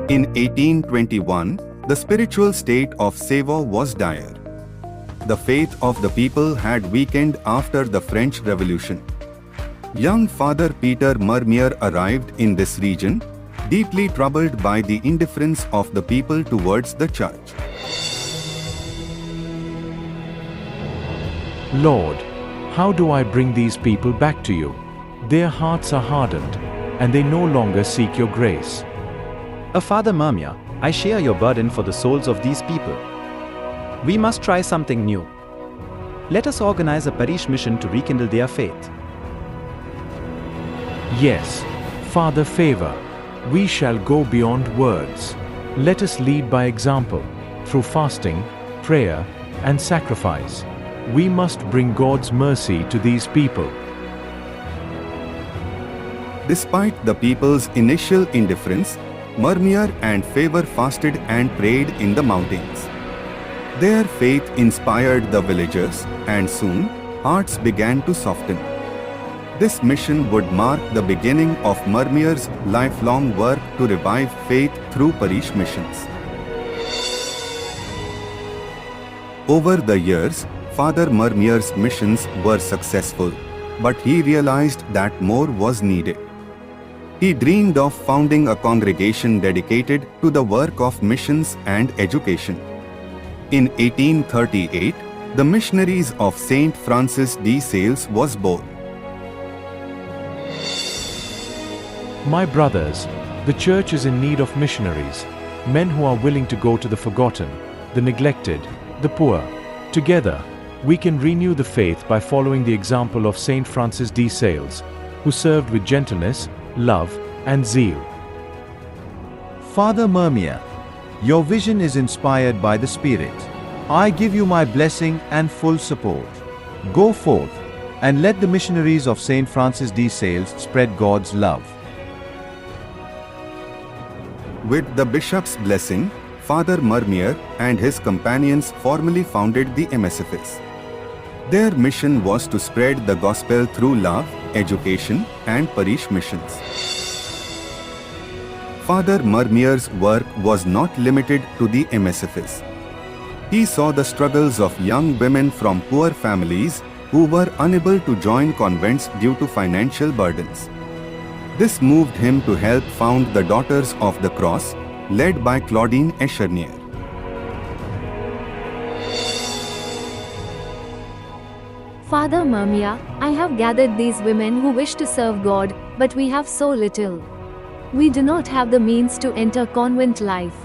In 1821, the spiritual state of Savoy was dire. The faith of the people had weakened after the French Revolution. Young Father Fr.Mermier arrived in this region, deeply troubled by the indifference of the people towards the church. Lord, how do I bring these people back to you? Their hearts are hardened, and they no longer seek your grace. Fr.Mermier, I share your burden for the souls of these people. We must try something new. Let us organize a parish mission to rekindle their faith. Yes, Father Favor, we shall go beyond words. Let us lead by example, through fasting, prayer, and sacrifice. We must bring God's mercy to these people. Despite the people's initial indifference, Mermier and Favor fasted and prayed in the mountains. Their faith inspired the villagers, and soon, hearts began to soften. This mission would mark the beginning of Mermier's lifelong work to revive faith through parish missions. Over the years, Father Mermier's missions were successful, but he realized that more was needed. He dreamed of founding a congregation dedicated to the work of missions and education. In 1838, the Missionaries of St. Francis de Sales was born. My brothers, the Church is in need of missionaries, men who are willing to go to the forgotten, the neglected, the poor. Together, we can renew the faith by following the example of St. Francis de Sales, who served with gentleness, love, and zeal. Father Mermier, your vision is inspired by the Spirit. I give you my blessing and full support. Go forth and let the missionaries of St. Francis de Sales spread God's love. With the bishop's blessing, Father Mermier and his companions formally founded the MSFS. Their mission was to spread the gospel through love, education, and parish missions. Father Mermier's work was not limited to the MSFS. He saw the struggles of young women from poor families who were unable to join convents due to financial burdens. This moved him to help found the Daughters of the Cross, led by Claudine Echernier. Father Mermier, I have gathered these women who wish to serve God, but we have so little. We do not have the means to enter convent life.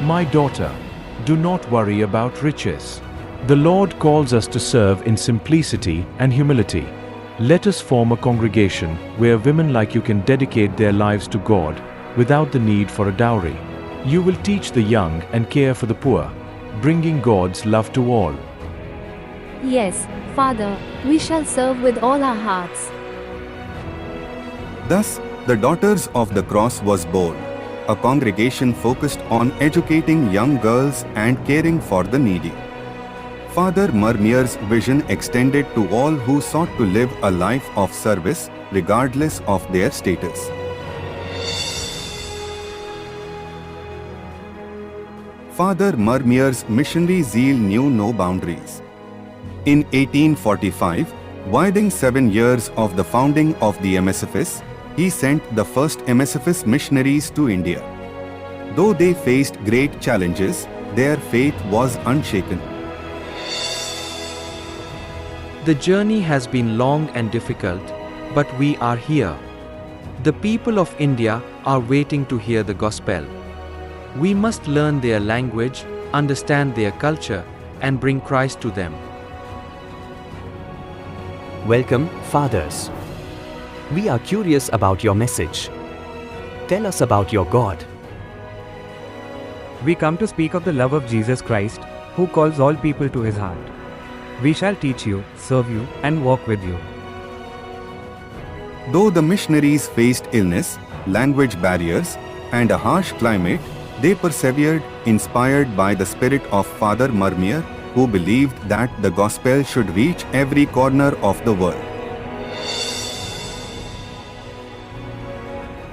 My daughter, do not worry about riches. The Lord calls us to serve in simplicity and humility. Let us form a congregation where women like you can dedicate their lives to God without the need for a dowry. You will teach the young and care for the poor, bringing God's love to all. Yes, Father, we shall serve with all our hearts. Thus, the Daughters of the Cross was born, a congregation focused on educating young girls and caring for the needy. Father Mermier's vision extended to all who sought to live a life of service, regardless of their status. Father Mermier's missionary zeal knew no boundaries. In 1845, within 7 years of the founding of the MSFS, he sent the first MSFS missionaries to India. Though they faced great challenges, their faith was unshaken. The journey has been long and difficult, but we are here. The people of India are waiting to hear the gospel. We must learn their language, understand their culture, and bring Christ to them. Welcome, fathers. We are curious about your message. Tell us about your God. We come to speak of the love of Jesus Christ, who calls all people to his heart. We shall teach you, serve you, and walk with you. Though the missionaries faced illness, language barriers, and a harsh climate, they persevered, inspired by the spirit of Father Mermier, who believed that the gospel should reach every corner of the world.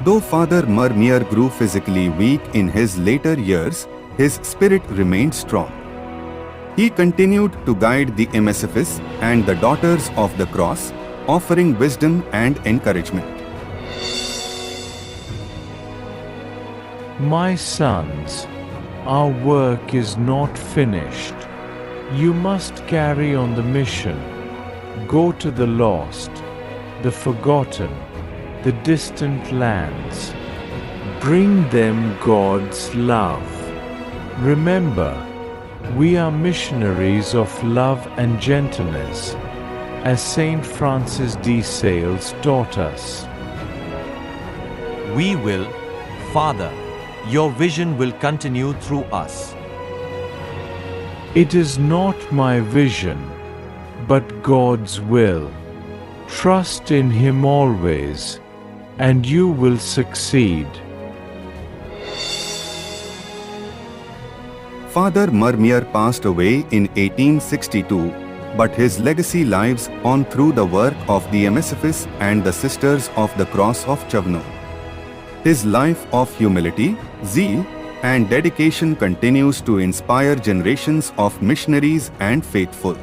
Though Fr.Mermier grew physically weak in his later years, his spirit remained strong. He continued to guide the MSFS and the Daughters of the Cross, offering wisdom and encouragement. My sons, our work is not finished. You must carry on the mission. Go to the lost, the forgotten, the distant lands. Bring them God's love. Remember, we are missionaries of love and gentleness, as Saint Francis de Sales taught us. We will, Father, your vision will continue through us. It is not my vision, but God's will. Trust in Him always, and you will succeed. Fr.Mermier passed away in 1862, but his legacy lives on through the work of the MSFS and the Sisters of the Cross of Chavno. His life of humility, zeal, and dedication continues to inspire generations of missionaries and faithful.